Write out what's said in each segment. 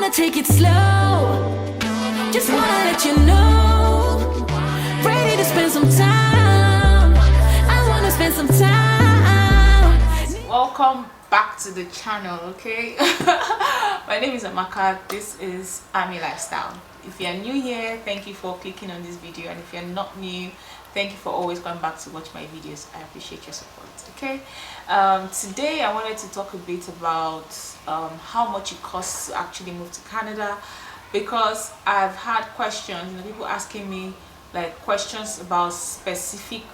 wanna take it slow. Just wanna let you know. Ready to spend some time. I wanna spend some time. Welcome back to the channel, okay? My name is Amaka. This is Ami Lifestyle. If you're new here, thank you for clicking on this video, and if you're not new, thank you for always coming back to watch my videos. I appreciate your support. Okay, today I wanted to talk a bit about how much it costs to actually move to Canada, because I've had questions, people asking me like questions about specific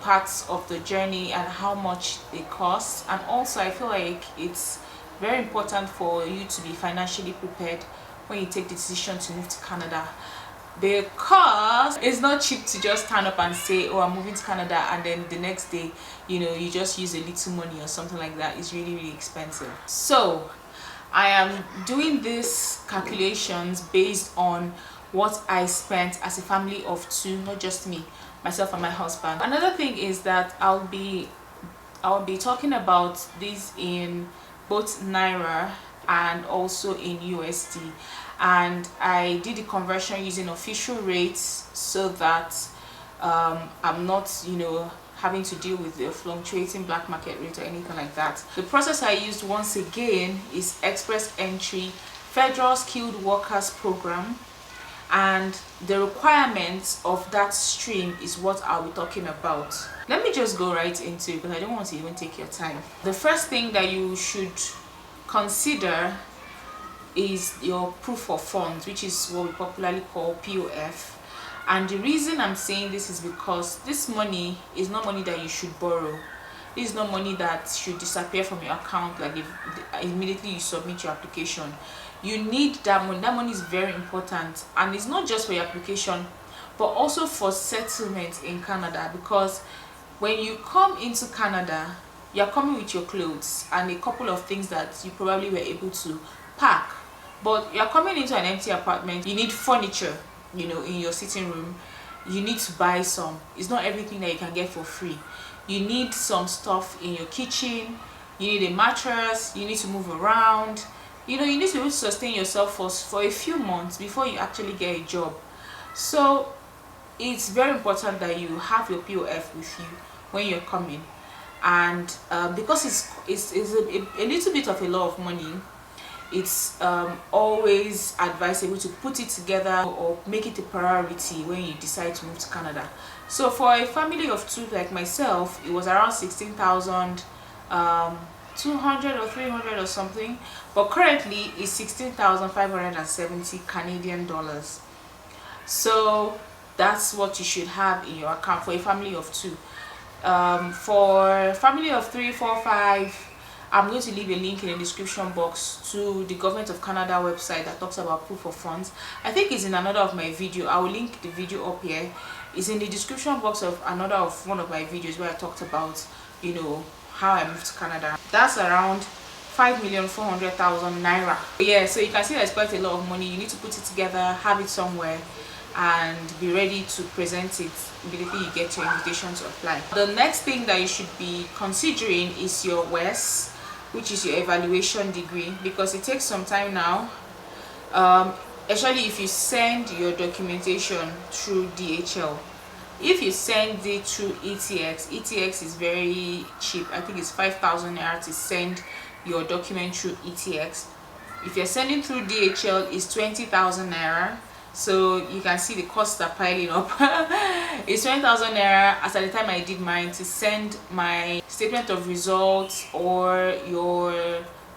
parts of the journey and how much they cost. And also I feel like it's very important for you to be financially prepared when you take the decision to move to Canada, because it's not cheap to just stand up and say, oh, I'm moving to Canada, and then the next day you just use a little money or something like that. It's really expensive. So I am doing these calculations based on what I spent as a family of two, not just me, myself and my husband. Another thing is that I'll be talking about this in both Naira and also in USD, and I did the conversion using official rates so that I'm not having to deal with the fluctuating black market rate or anything like that. The process I used once again is Express Entry Federal Skilled Workers Program, and the requirements of that stream is what I'll be talking about. Let me just go right into it because I don't want to even take your time. The first thing that you should consider is your proof of funds, which is what we popularly call POF. And the reason I'm saying this is because this money is not money that you should borrow. This is not money that should disappear from your account like if immediately you submit your application. You need that money. That money is very important, and it's not just for your application but also for settlement in Canada, because when you come into Canada, you're coming with your clothes and a couple of things that you probably were able to pack, but you're coming into an empty apartment. You need furniture in your sitting room. You need to buy some. It's not everything that you can get for free. You need some stuff in your kitchen. You need a mattress. You need to move around. You need to be able to sustain yourself for a few months before you actually get a job. So it's very important that you have your POF with you when you're coming, and because it's a little bit of a lot of money, it's always advisable to put it together or make it a priority when you decide to move to Canada. So for a family of two like myself, it was around 16,200 or 300 or something, but currently it's 16,570 Canadian dollars. So that's what you should have in your account for a family of two. For family of 3, 4, 5, I'm going to leave a link in the description box to the Government of Canada website that talks about proof of funds. I think it's in another of my video. I will link the video up here. It's in the description box of one of my videos where I talked about how I moved to Canada. That's around 5,400,000 naira. Yeah, so you can see there's quite a lot of money. You need to put it together, have it somewhere, and be ready to present it immediately you get your invitation to apply. The next thing that you should be considering is your WES, which is your evaluation degree, because it takes some time now, especially if you send your documentation through DHL. If you send it through ETX is very cheap. I think it's 5,000 naira to send your document through ETX. If you're sending through DHL, it's 20,000 naira. So you can see the costs are piling up. It's 20,000 naira as at the time I did mine to send my statement of results or your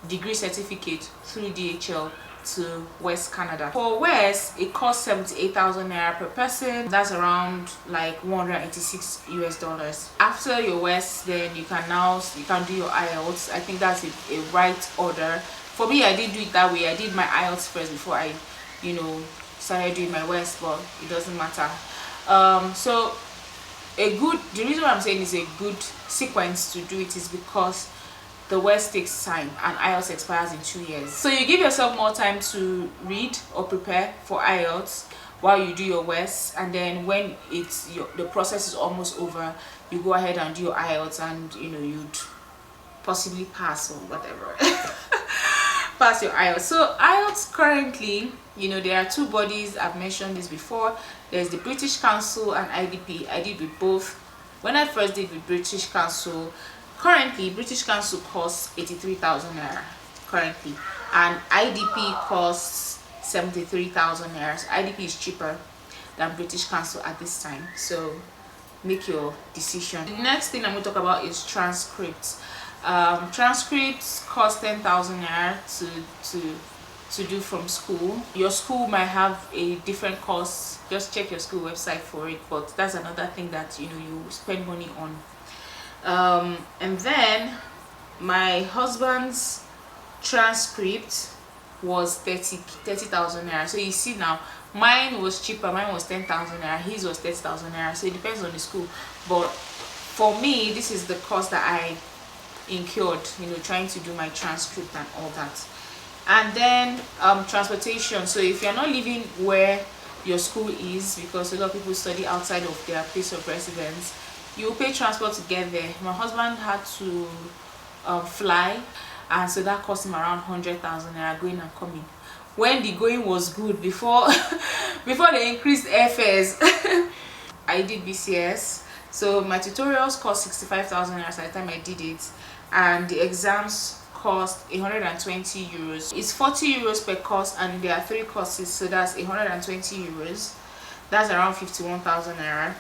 degree certificate through DHL to West Canada. For West, it costs 78,000 naira per person. That's around like $186 US. After your West, then you can do your Ielts. I think that's a right order. For me, I didn't do it that way. I did my Ielts first before I started doing my West, but it doesn't matter. So the reason why I'm saying is a good sequence to do it is because the West takes time and IELTS expires in 2 years. So you give yourself more time to read or prepare for IELTS while you do your West, and then when the process is almost over, you go ahead and do your IELTS, and you'd possibly pass or whatever. pass your IELTS. So IELTS currently, you know, there are two bodies. I've mentioned this before. There's the British Council and IDP. I did with both. When I first did with British Council, currently British Council costs 83,000 naira currently, and IDP costs 73,000 naira. So IDP is cheaper than British Council at this time, so make your decision. The next thing I'm going to talk about is transcripts. Transcripts cost 10,000 naira to do from school. Your school might have a different cost. Just check your school website for it, but that's another thing that, you know, you spend money on. And then my husband's transcript was 30,000 naira. So you see now, mine was cheaper. Mine was 10,000 naira. His was 30,000 naira. So it depends on the school. But for me, this is the cost that I incurred, you know, trying to do my transcript and all that. And then transportation. So if you're not living where your school is, because a lot of people study outside of their place of residence, you pay transport to get there. My husband had to fly, and so that cost him around 100,000 naira going and coming, when the going was good before before they increased airfares. I did BCS, so my tutorials cost 65,000 naira at the time I did it, and the exams cost 120 euros. It's 40 euros per course, and there are 3 courses, so that's 120 euros. That's around 51,000 naira,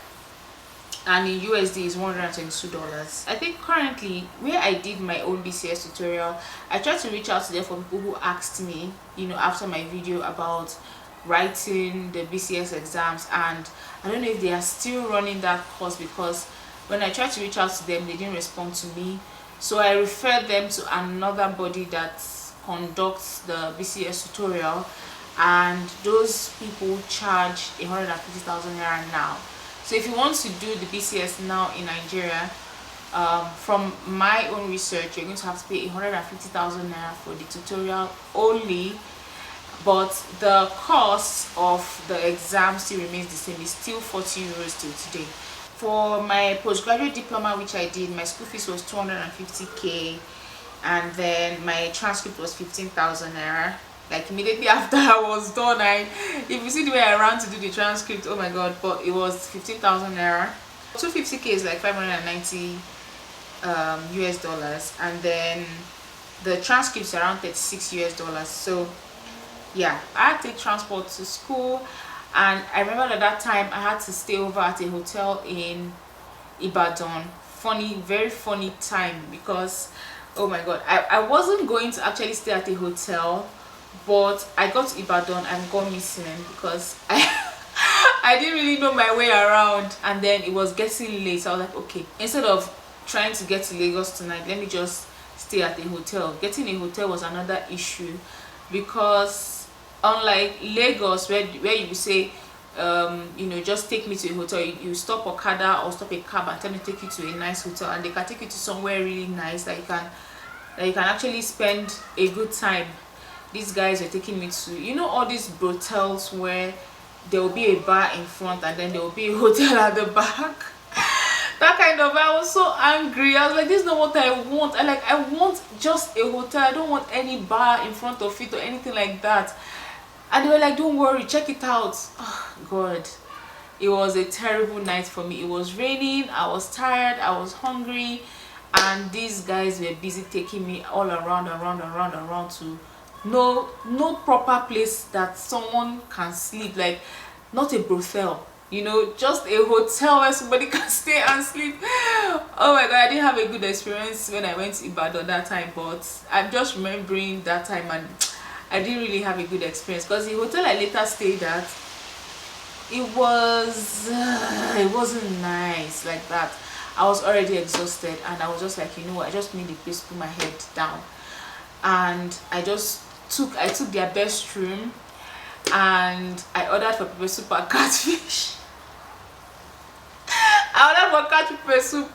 and in USD is $122. I think currently where I did my own BCS tutorial, I tried to reach out to them for people who asked me, you know, after my video about writing the BCS exams, and I don't know if they are still running that course, because when I tried to reach out to them, they didn't respond to me. So I referred them to another body that conducts the BCS tutorial, and those people charge 150,000 naira now. So if you want to do the BCS now in Nigeria, from my own research, you're going to have to pay 150,000 naira for the tutorial only, but the cost of the exam still remains the same. It's still 40 euros till today. For my postgraduate diploma, which I did, my school fees was 250k, and then my transcript was 15,000 naira. Like immediately after I was done, if you see the way I ran to do the transcript, oh my god, but it was 15,000 naira. 250k is like 590 US dollars, and then the transcripts around 36 US dollars. So yeah, I had to take transport to school. And I remember at that time I had to stay over at a hotel in Ibadan. Funny, very funny time, because oh my god, I wasn't going to actually stay at a hotel, but I got to Ibadan and got missing because I didn't really know my way around, and then it was getting late. So I was like, okay, instead of trying to get to Lagos tonight, let me just stay at a hotel. Getting a hotel was another issue, because unlike Lagos, where you would say, you know, just take me to a hotel, you stop Okada or stop a cab and tell me to take you to a nice hotel, and they can take you to somewhere really nice that you can actually spend a good time. These guys were taking me to, you know, all these brotels where there will be a bar in front and then there will be a hotel at the back. That kind of, I was so angry. I was like, this is not what I want. I want just a hotel. I don't want any bar in front of it or anything like that. And they were like, don't worry, check it out. Oh god, it was a terrible night for me. It was raining, I was tired, I was hungry, and these guys were busy taking me all around to no proper place that someone can sleep, like not a brothel, you know, just a hotel where somebody can stay and sleep. Oh my god, I didn't have a good experience when I went to Ibadan that time, but I'm just remembering that time, and I didn't really have a good experience, because the hotel I later stayed at, it wasn't nice like that. I was already exhausted, and I was just like, you know what, I just need a place to put my head down, and I took their best room, and I ordered for pepper soup and catfish. I ordered for catfish pepper soup.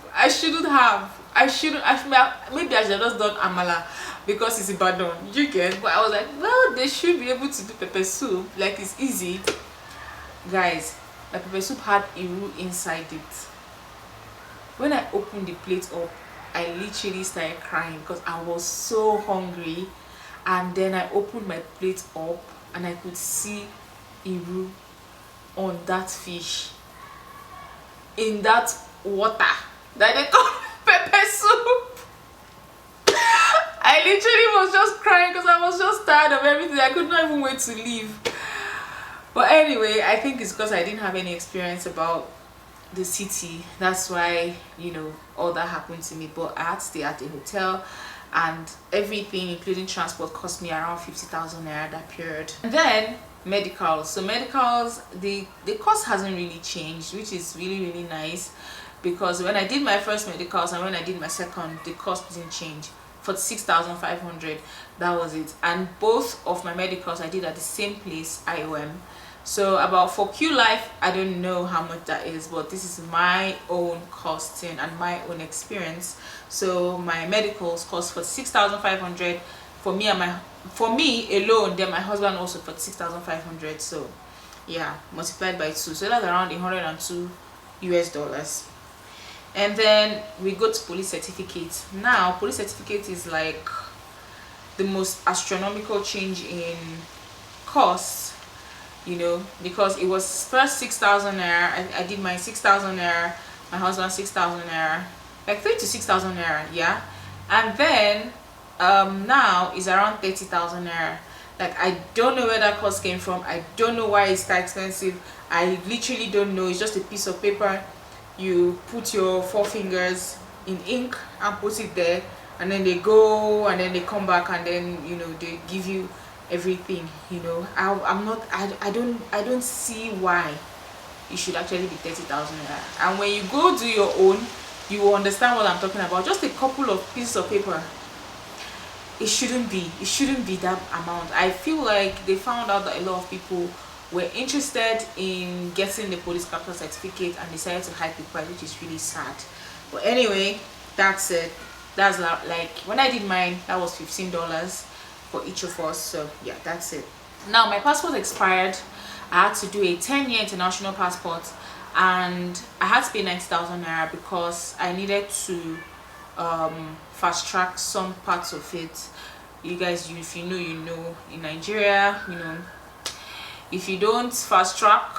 Maybe I should have just done amala, because it's Ibadan, you get. But I was like, well, they should be able to do pepper soup, like it's easy. Guys, the pepper soup had iru inside it. When I opened the plate up, I literally started crying because I was so hungry. and then I opened my plate up and I could see iru on that fish, in that water that they call pepper soup. I literally was just crying because I was just tired of everything. I could not even wait to leave. But anyway, I think it's because I didn't have any experience about the city. That's why, you know, all that happened to me. But I had to stay at a hotel, and everything including transport cost me around 50,000 naira that period. And then medicals. So medicals, the cost hasn't really changed, which is really nice, because when I did my first medicals and when I did my second, the cost didn't change. For 6,500, that was it. And both of my medicals I did at the same place, IOM. So about for Q Life, I don't know how much that is, but this is my own costing and my own experience. So my medicals cost for 6,500 for me, and for me alone. Then my husband also for 6,500. So yeah, multiplied by 2, so that's around $102 US. And then we go to police certificate. Now police certificate is like the most astronomical change in cost, you know, because it was first 6,000 naira. I did my 6,000 naira, my husband 6,000 naira, like 3 to 6,000 naira, yeah. And then now is around 30,000 naira. Like, I don't know where that cost came from. I don't know why it's that expensive. I literally don't know. It's just a piece of paper. You put your 4 fingers in ink and put it there, and then they go and then they come back, and then, you know, they give you everything. You know, I don't see why it should actually be 30,000 naira. And when you go do your own, you will understand what I'm talking about. Just a couple of pieces of paper. It shouldn't be that amount. I feel like they found out that a lot of people were interested in getting the police capture certificate and decided to hike the price, which is really sad. But anyway, that's it. That's like when I did mine, that was $15 for each of us. So yeah, that's it. Now my passport expired. I had to do a 10-year international passport, and I had to pay 90,000 naira because I needed to fast track some parts of it. You guys, if you know, you know. In Nigeria, you know, if you don't fast track,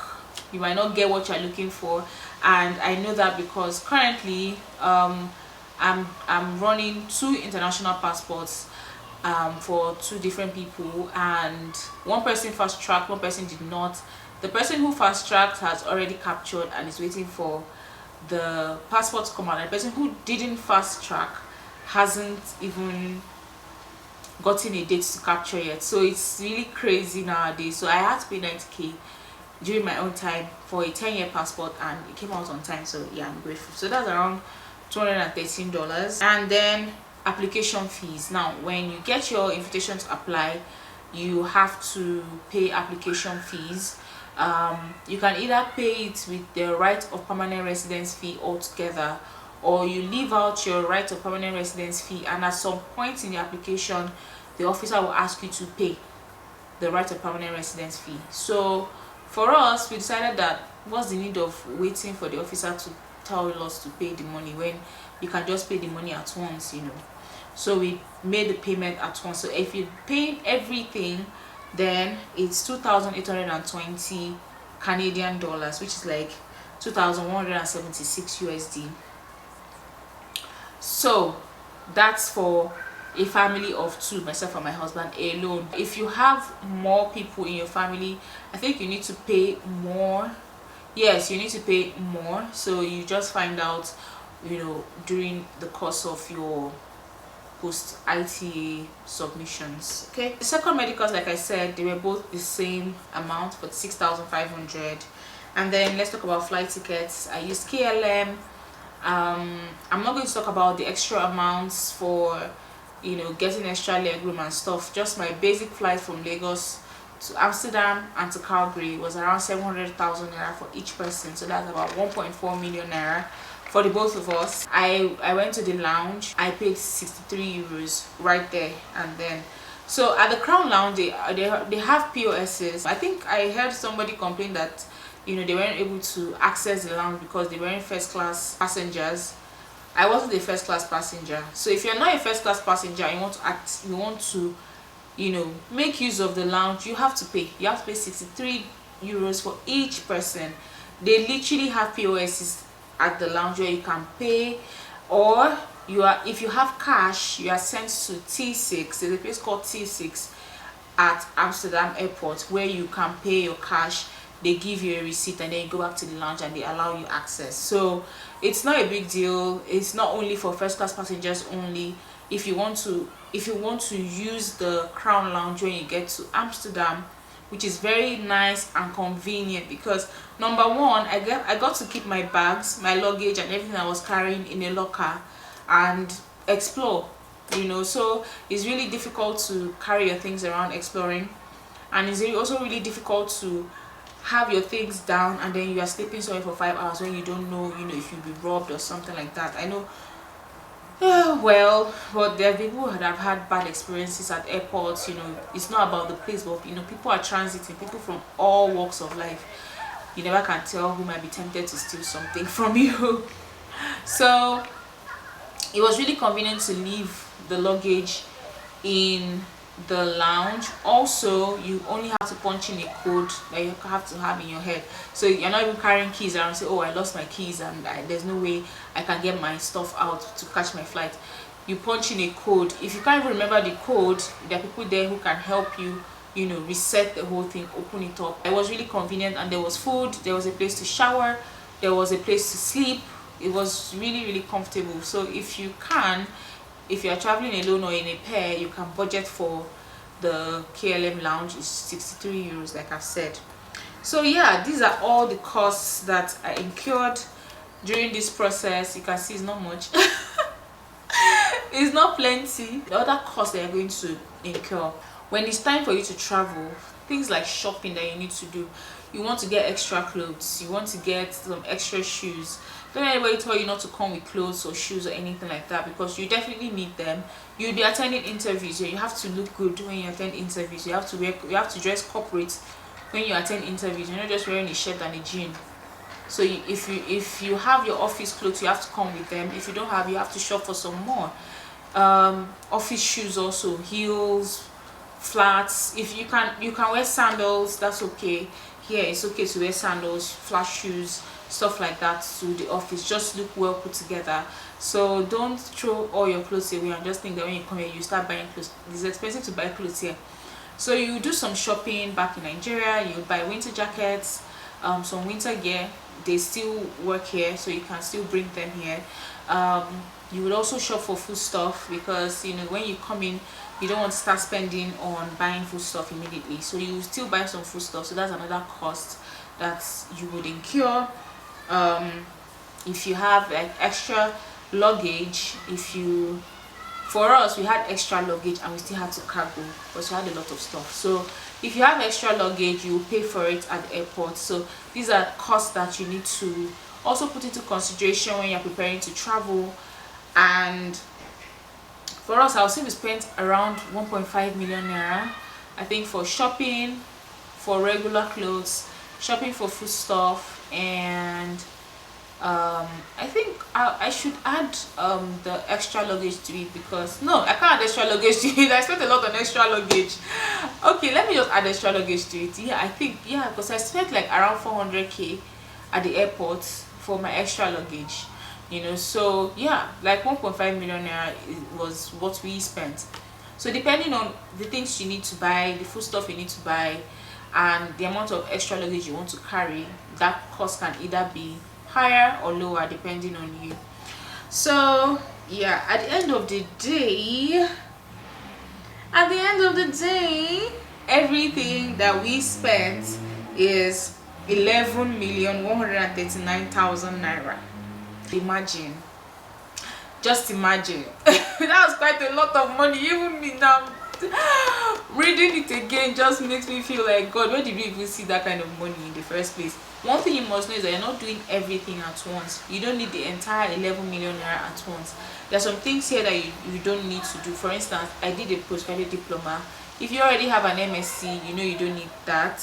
you might not get what you're looking for. And I know that because currently I'm running 2 international passports for 2 different people, and one person fast tracked, one person did not. The person who fast tracked has already captured and is waiting for the passport to come out. And the person who didn't fast track hasn't even gotten a date to capture yet. So it's really crazy nowadays. So I had to pay 90k during my own time for a 10-year passport, and it came out on time. So yeah, I'm grateful. So that's around $213. And then application fees. Now when you get your invitation to apply, you have to pay application fees. You can either pay it with the right of permanent residence fee altogether, or you leave out your right of permanent residence fee, and at some point in the application the officer will ask you to pay the right of permanent residence fee. So for us, we decided that what's the need of waiting for the officer to tell us to pay the money when you can just pay the money at once, you know. So we made the payment at once. So if you pay everything, then it's 2,820 Canadian dollars, which is like 2,176 USD. So that's for a family of 2, myself and my husband alone. If you have more people in your family, I think you need to pay more. Yes, you need to pay more. So you just find out, you know, during the course of your post ITA submissions. Okay, the second medicals, like I said, they were both the same amount for 6,500. And then let's talk about flight tickets. I used KLM. I'm not going to talk about the extra amounts for, you know, getting extra legroom and stuff. Just my basic flight from Lagos to Amsterdam and to Calgary was around 700,000 naira for each person. So that's about 1.4 million naira for the both of us. I went to the lounge. I paid 63 euros right there and then. So at the Crown Lounge, they have POSs. I think I heard somebody complain that, you know, they weren't able to access the lounge because they weren't first class passengers. I wasn't a first class passenger. So if you're not a first class passenger and you want to make use of the lounge, you have to pay 63 euros for each person. They literally have POSs at the lounge where you can pay, or if you have cash, you are sent to T6. There's a place called T6 at Amsterdam airport where you can pay your cash. They give you a receipt and then you go back to the lounge and they allow you access. So it's not a big deal. It's not only for first class passengers only. If you want to use the Crown Lounge when you get to Amsterdam, which is very nice and convenient, because number one, I got to keep my bags, my luggage and everything I was carrying in a locker and explore, so it's really difficult to carry your things around exploring, and it's also really difficult to have your things down and then you are sleeping somewhere for 5 hours when you don't know if you'll be robbed or something like that. I know, well, but there are people that have had bad experiences at airports. It's not about the place, but people are transiting, people from all walks of life. You never can tell who might be tempted to steal something from you. So it was really convenient to leave the luggage in the lounge. Also, you only have to punch in a code that you have to have in your head, so you're not even carrying keys around. Say, oh, I lost my keys and there's no way I can get my stuff out to catch my flight. You punch in a code. If you can't even remember the code, there are people there who can help you reset the whole thing, open it up. It was really convenient, and there was food, there was a place to shower, there was a place to sleep. It was really, really comfortable. So if you are traveling alone or in a pair, you can budget for the KLM lounge. Is 63 euros, like I've said. So yeah, these are all the costs that I incurred during this process. You can see it's not much. It's not plenty. The other costs that you're going to incur when it's time for you to travel, things like shopping that you need to do. You want to get extra clothes, you want to get some extra shoes. Don't let anybody tell you not to come with clothes or shoes or anything like that, because you definitely need them. You'll be attending interviews, so you have to look good when you attend interviews. You have to dress corporate when you attend interviews. You're not just wearing a shirt and a jean. So if you have your office clothes, you have to come with them. If you don't have, you have to shop for some more. Office shoes also, heels, flats. If you can wear sandals, that's okay. Here it's okay to wear sandals, flat shoes, stuff like that to the office. Just look well put together. So don't throw all your clothes away and just think that when you come here you start buying clothes. It's expensive to buy clothes here. So you do some shopping back in Nigeria. You buy winter jackets, some winter gear. They still work here, so you can still bring them here. You would also shop for food stuff, because when you come in, you don't want to start spending on buying food stuff immediately. So you still buy some food stuff. So that's another cost that you would incur. If you have like extra luggage, for us we had extra luggage and we still had to cargo, because we had a lot of stuff. So if you have extra luggage, you will pay for it at the airport. So these are costs that you need to also put into consideration when you're preparing to travel. And for us, I would say we spent around 1.5 million naira, I think, for shopping, for regular clothes, shopping for food stuff, and I think I should add the extra luggage to it, because no, I can't add extra luggage to it. I spent a lot on extra luggage. Okay, let me just add extra luggage to it. Yeah, I think, yeah, because I spent like around 400k at the airport for my extra luggage. So yeah, like 1.5 million naira was what we spent. So depending on the things you need to buy, the food stuff you need to buy, and the amount of extra luggage you want to carry, that cost can either be higher or lower depending on you. So yeah, at the end of the day, everything that we spent is 11,139,000 naira. Imagine, just imagine. That was quite a lot of money. Even me now reading it again just makes me feel like, God, where did we even see that kind of money in the first place? One thing you must know is that you're not doing everything at once. You don't need the entire 11 million naira at once. There are some things here that you don't need to do. For instance, I did a postgraduate diploma. If you already have an MSc, you don't need that.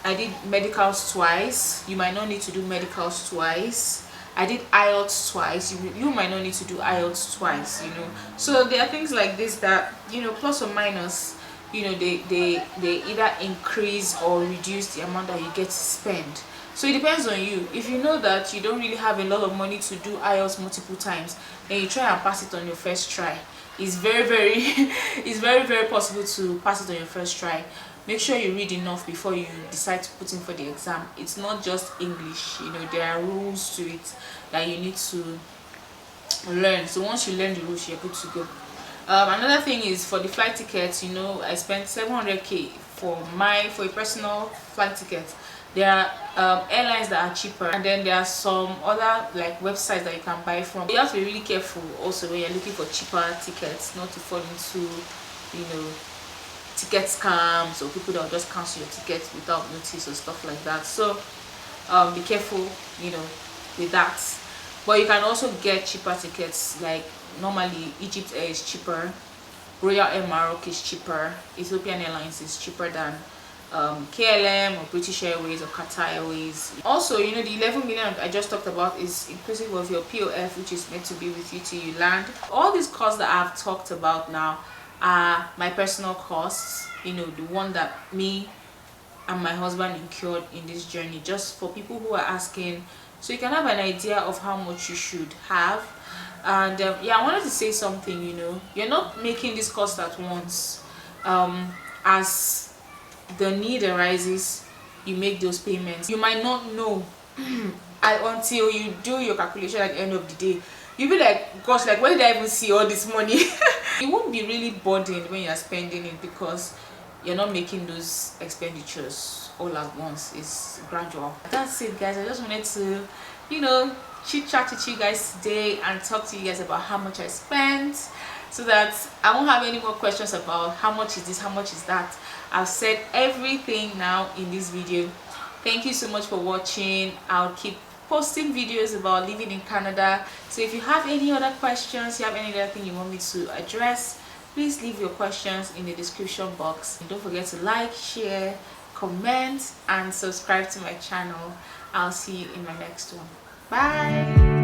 I did medicals twice. You might not need to do medicals twice. I did Ielts twice. You might not need to do Ielts twice, you know. So there are things like this that, you know, plus or minus, you know, they either increase or reduce the amount that you get to spend. So it depends on you. If you know that you don't really have a lot of money to do Ielts multiple times, then you try and pass it on your first try. It's very it's very possible to pass it on your first try. Make sure you read enough before you decide to put in for the exam. It's not just English, you know, there are rules to it that you need to learn. So once you learn the rules, you're good to go. Another thing is for the flight tickets, you know, I spent 700k for a personal flight ticket. There are airlines that are cheaper, and then there are some other like websites that you can buy from. You have to be really careful also when you're looking for cheaper tickets, not to fall into, you know, ticket scams or people that will just cancel your tickets without notice or stuff like that. So be careful, you know, with that. But you can also get cheaper tickets. Like normally Egypt Air is cheaper, Royal Air Maroc is cheaper, Ethiopian Airlines is cheaper than KLM or British Airways or Qatar Airways. Also, you know, the 11 million I just talked about is inclusive of your POF, which is meant to be with you till you land. All these costs that I've talked about now are my personal costs, you know, the one that me and my husband incurred in this journey, just for people who are asking, so you can have an idea of how much you should have. And yeah, I wanted to say something, you know, you're not making this cost at once. As the need arises, you make those payments. You might not know until you do your calculation at the end of the day. You'll be like, gosh, like, where did I even see all this money? You won't be really burdened when you're spending it, because you're not making those expenditures all at once. It's gradual. That's it, guys. I just wanted to, you know, chit chat with you guys today and talk to you guys about how much I spent, so that I won't have any more questions about how much is this, how much is that. I've said everything now in this video. Thank you so much for watching. I'll keep posting videos about living in Canada. So if you have any other questions, you have any other thing you want me to address, please leave your questions in the description box. And don't forget to like, share, comment, and subscribe to my channel. I'll see you in my next one. Bye.